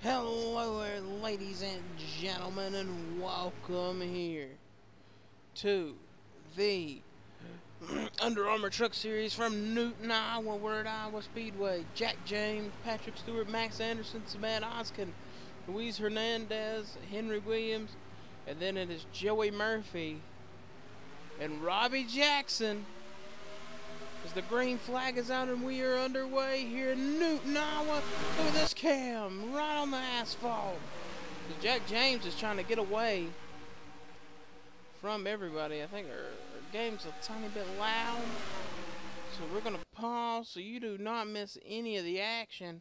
Hello there, ladies and gentlemen, and welcome here to the Under Armour Truck Series from Newton, Iowa. We're at Iowa Speedway. Jack James, Patrick Stewart, Max Anderson, Samad Oskin, Luis Hernandez, Henry Williams, and then it is Joey Murphy and Robbie Jackson. As the green flag is out and we are underway here in Newton, Iowa. Look at this cam, right on the asphalt. Jack James is trying to get away from everybody. I think our game's a tiny bit loud. So we're going to pause so you do not miss any of the action.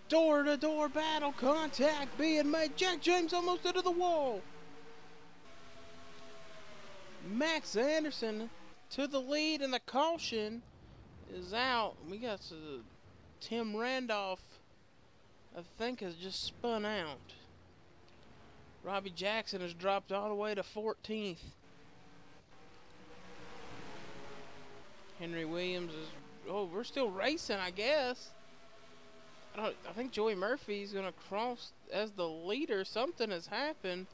Door-to-door battle, contact being made. Jack James almost into the wall. Max Anderson to the lead, and the caution is out. We got Tim Randolph, I think, has just spun out. Robbie Jackson has dropped all the way to 14th. Henry Williams is, oh, we're still racing, I guess. I think Joey Murphy's going to cross as the leader. Something has happened.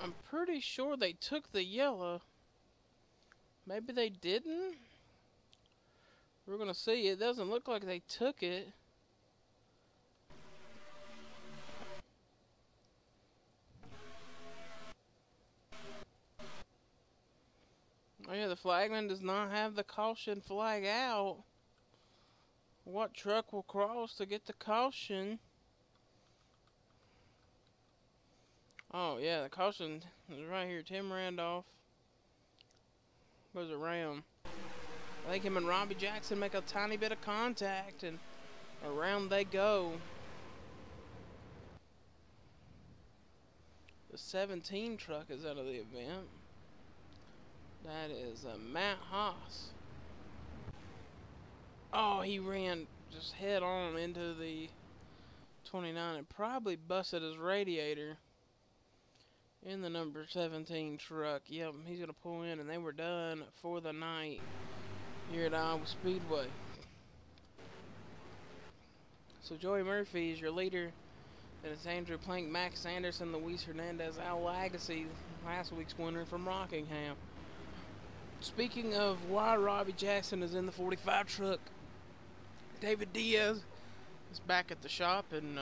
I'm pretty sure they took the yellow. Maybe they didn't? We're going to see. It doesn't look like they took it. Oh yeah, the flagman does not have the caution flag out. What truck will cross to get the caution? Oh yeah, the caution is right here. Tim Randolph goes around. I think him and Robbie Jackson make a tiny bit of contact, and around they go. The 17 truck is out of the event. That is Matt Haas. Oh, he ran just head on into the 29 and probably busted his radiator in the number 17 truck. Yep, he's going to pull in, and they were done for the night here at Iowa Speedway. So Joey Murphy is your leader. Then it's Andrew Plank, Max Anderson, Luis Hernandez, Al Lagasse, last week's winner from Rockingham. Speaking of why Robbie Jackson is in the 45 truck, David Diaz is back at the shop in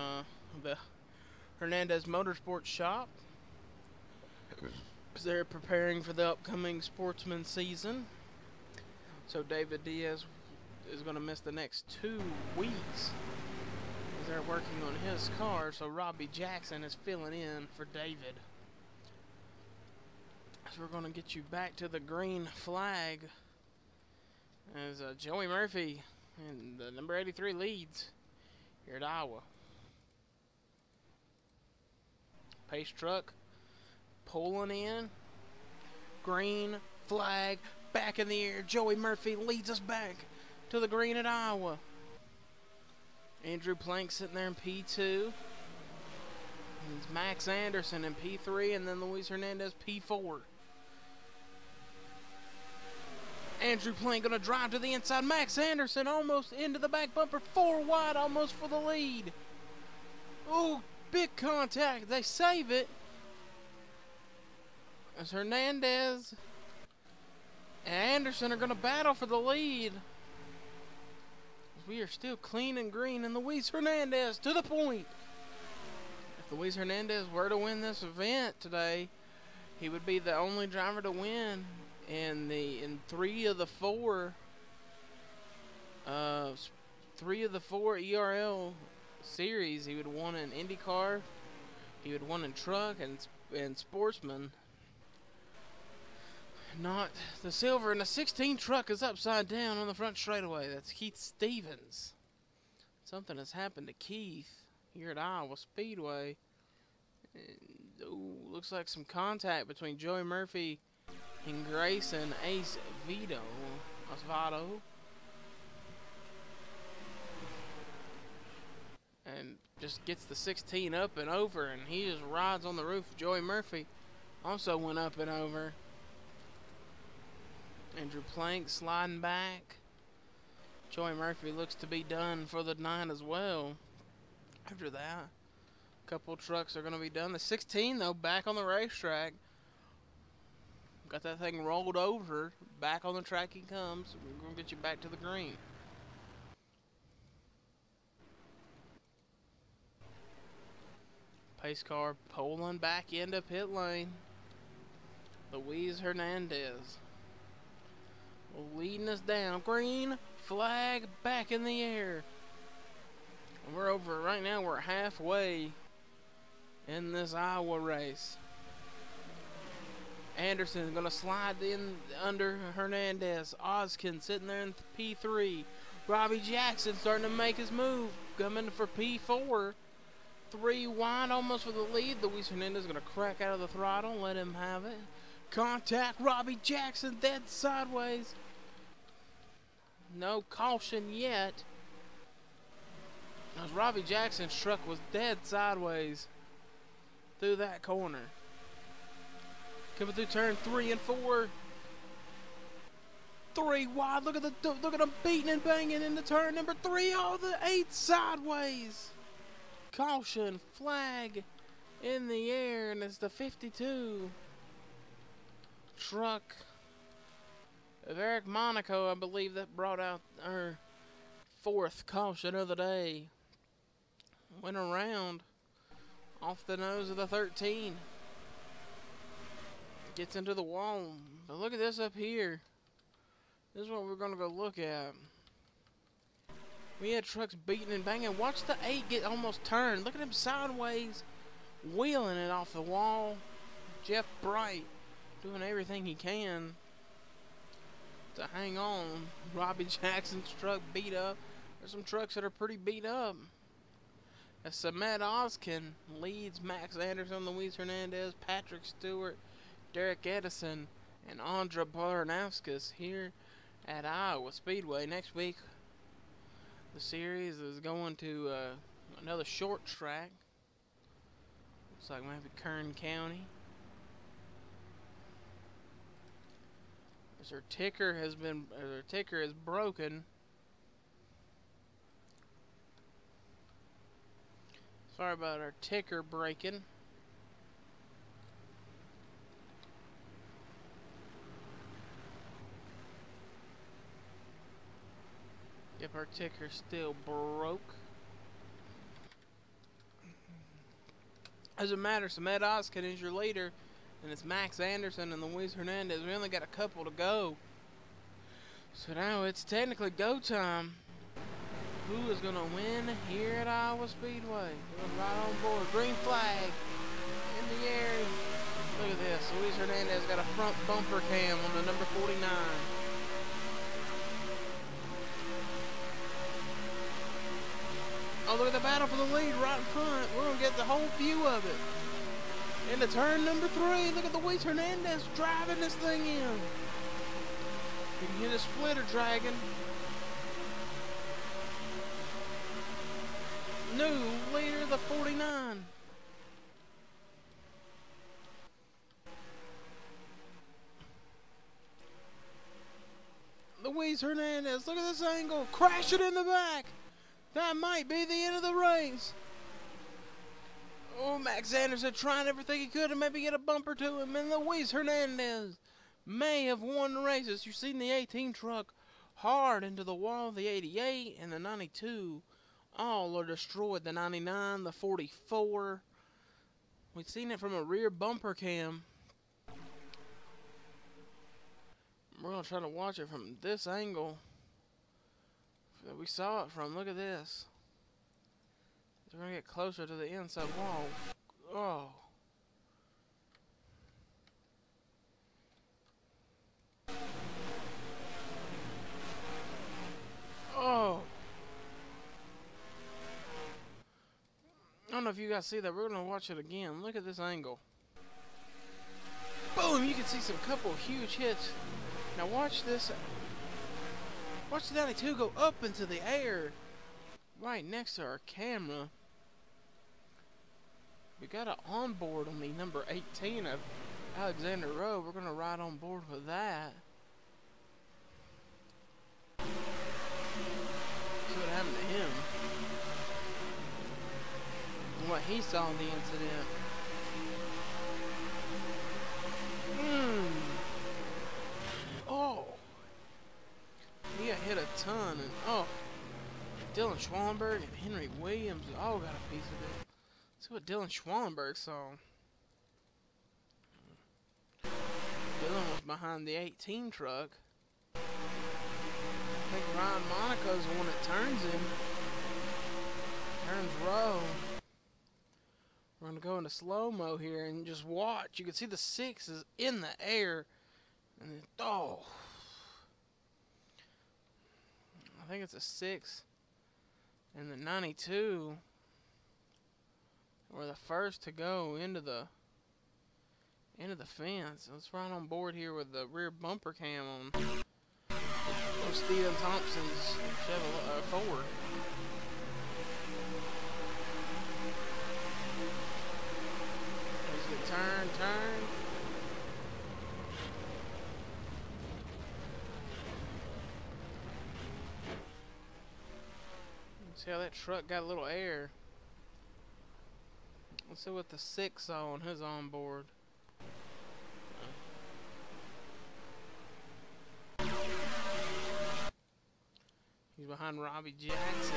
the Hernandez Motorsports shop. They're preparing for the upcoming sportsman season. So David Diaz is going to miss the next 2 weeks as they're working on his car. So Robbie Jackson is filling in for David. So we're going to get you back to the green flag as Joey Murphy and the number 83 leads here at Iowa. Pace truck pulling in. Green flag back in the air. Joey Murphy leads us back to the green at Iowa. Andrew Plank sitting there in P2. It's Max Anderson in P3, and then Luis Hernandez P4. Andrew Plank going to drive to the inside. Max Anderson almost into the back bumper. 4 wide, almost for the lead. Oh, big contact. They save it. As Hernandez and Anderson are going to battle for the lead. We are still clean and green. And Luis Hernandez to the point. If Luis Hernandez were to win this event today, he would be the only driver to win in 3 of the 4 ERL series. He would have won in IndyCar, he would have won in truck and sportsman. Not the silver. And the 16 truck is upside down on the front straightaway. That's Keith Stevens. Something has happened to Keith here at Iowa Speedway. And, ooh, looks like some contact between Joey Murphy and Grayson Ace Osvaldo. And just gets the 16 up and over, and he just rides on the roof. Joey Murphy also went up and over. Andrew Plank sliding back. Joey Murphy looks to be done for the night as well. After that, a couple trucks are going to be done. The 16, though, back on the racetrack. Got that thing rolled over. Back on the track he comes. We're going to get you back to the green. Pace car pulling back into pit lane. Luis Hernandez leading us down. Green flag back in the air. And we're over right now. We're halfway in this Iowa race. Anderson's going to slide in under Hernandez. Oskin sitting there in P3. Robbie Jackson starting to make his move. Coming for P4. 3 wide almost for the lead. Luis Hernandez going to crack out of the throttle. Let him have it. Contact. Robbie Jackson dead sideways. No caution yet. As Robbie Jackson's truck was dead sideways through that corner. Coming through turn 3 and 4. 3 wide. Look at them beating and banging into turn number 3. Oh, the 8 sideways. Caution flag in the air, and it's the 52 truck of Eric Monaco, I believe, that brought out our 4th caution of the day. Went around off the nose of the 13. Gets into the wall. But look at this up here. This is what we're going to go look at. We had trucks beating and banging. Watch the 8 get almost turned. Look at him sideways, wheeling it off the wall. Jeff Bright doing everything he can to hang on. Robbie Jackson's truck beat up. There's some trucks that are pretty beat up. As Samet Oskin leads Max Anderson, Luis Hernandez, Patrick Stewart, Derek Edison, and Andra Barnauskas here at Iowa Speedway. Next week, the series is going to another short track. Looks like maybe Kern County. As her ticker is broken. Sorry about our ticker breaking. Yep, our ticker still broke. Doesn't matter, Samet Oskin is your leader, and it's Max Anderson and Luis Hernandez. We only got a couple to go. So now it's technically go time. Who is going to win here at Iowa Speedway? Going right on board. Green flag in the air. Look at this. Luis Hernandez got a front bumper cam on the number 49. Oh, look at the battle for the lead right in front. We're going to get the whole view of it. Into turn number 3. Look at Luis Hernandez driving this thing in. You can hear the splitter dragging. New leader, the 49. Luis Hernandez, look at this angle. Crash it in the back. That might be the end of the race. Oh, Max Anderson trying everything he could to maybe get a bumper to him. And Luis Hernandez may have won the races. You've seen the 18 truck hard into the wall. The 88 and the 92 all are destroyed. The 99, the 44. We've seen it from a rear bumper cam. We're going to try to watch it from this angle that we saw it from. Look at this. We're going to get closer to the inside wall. Oh. Oh. I don't know if you guys see that. We're going to watch it again. Look at this angle. Boom! You can see some couple huge hits. Now watch this. Watch the 92 go up into the air right next to our camera. We got an onboard on the number 18 of Alexander Rowe. We're gonna ride on board with that. See what happened to him. And what he saw in the incident. Oh! He got hit a ton, and oh! Dylan Schwallenberg and Henry Williams all got a piece of it. Let's see what Dylan Schwallenberg saw. Dylan was behind the 18 truck. I think Ryan Monaco's the one that turns him. Turns Rowe. We're going to go into slow-mo here and just watch. You can see the 6 is in the air. And then, oh. I think it's a 6. And the 92 were the first to go into the fence. Let's ride on board here with the rear bumper cam on Steven Thompson's Chevrolet Ford. There's the turn. See how that truck got a little air. Let's see what the 6 saw on his onboard. He's behind Robbie Jackson.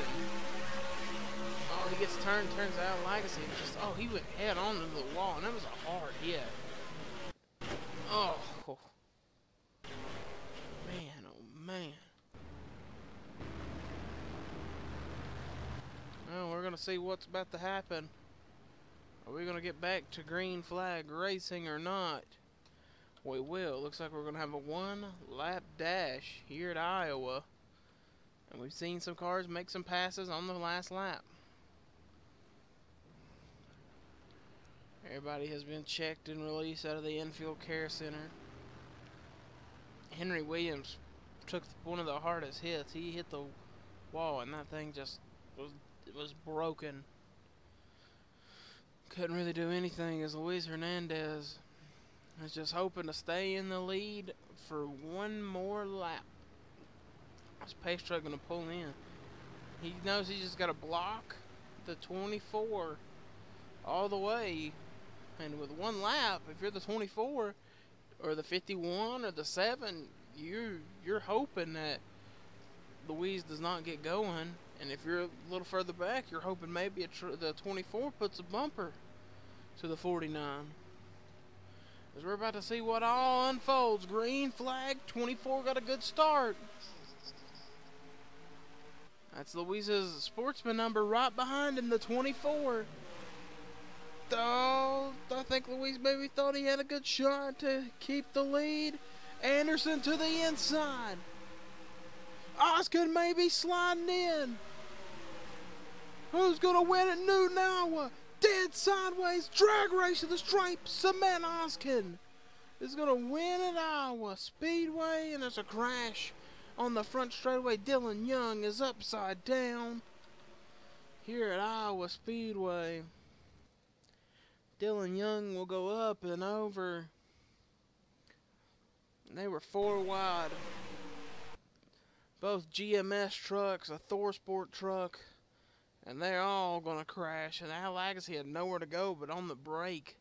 Oh, he gets turned, turns out Legacy. Just, oh, he went head on into the wall, and that was a hard hit. Oh. Man, oh man. Well, we're going to see what's about to happen. Are we going to get back to green flag racing or not? We will. Looks like we're going to have a 1-lap dash here at Iowa. And we've seen some cars make some passes on the last lap. Everybody has been checked and released out of the infield care center. Henry Williams took one of the hardest hits. He hit the wall and that thing just was broken. Couldn't really do anything as Luis Hernandez is just hoping to stay in the lead for one more lap. This pace truck gonna pull in. He knows he just got to block the 24 all the way, and with one lap, if you're the 24 or the 51 or the 7, you're hoping that Luis does not get going. And if you're a little further back, you're hoping maybe the 24 puts a bumper to the 49. As we're about to see what all unfolds. Green flag, 24 got a good start. That's Luis's sportsman number right behind him, the 24. Oh, I think Luis maybe thought he had a good shot to keep the lead. Anderson to the inside. Oscar maybe sliding in. Who's going to win at Newton, Iowa? Dead sideways, drag race to the stripe. Cement Oskin is going to win at Iowa Speedway, and there's a crash on the front straightaway. Dylan Young is upside down here at Iowa Speedway. Dylan Young will go up and over. They were 4 wide. Both GMS trucks, a Thor Sport truck, and they're all going to crash. And Al Legacy had nowhere to go but on the brake.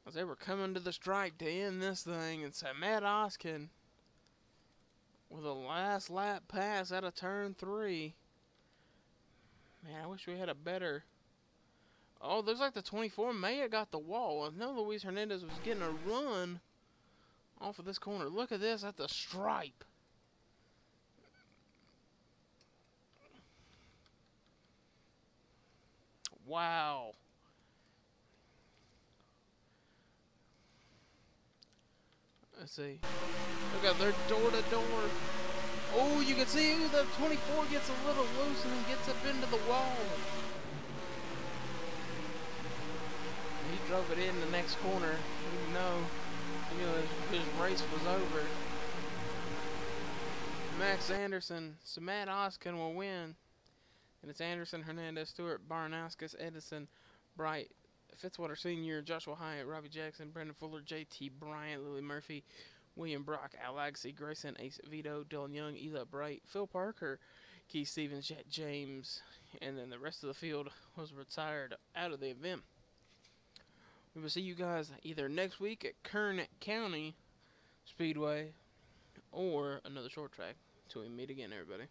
As they were coming to the stripe to end this thing, and Matt Oskin with a last lap pass out of turn 3. Man, I wish we had a better... Oh, looks like the 24 may have got the wall. I know Luis Hernandez was getting a run off of this corner. Look at this at the stripe. Wow. Let's see. Look at their door to door. Oh, you can see the 24 gets a little loose and then gets up into the wall. He drove it in the next corner, even though his race was over. Max Anderson, so Matt Oskin will win And it's Anderson, Hernandez, Stewart, Baranauskas, Edison, Bright, Fitzwater Sr., Joshua Hyatt, Robbie Jackson, Brandon Fuller, J.T. Bryant, Lily Murphy, William Brock, Al Agassi, Grayson, Ace Vito, Dylan Young, Eli Bright, Phil Parker, Keith Stevens, Jet James, and then the rest of the field was retired out of the event. We will see you guys either next week at Kern County Speedway or another short track. Till we meet again, everybody.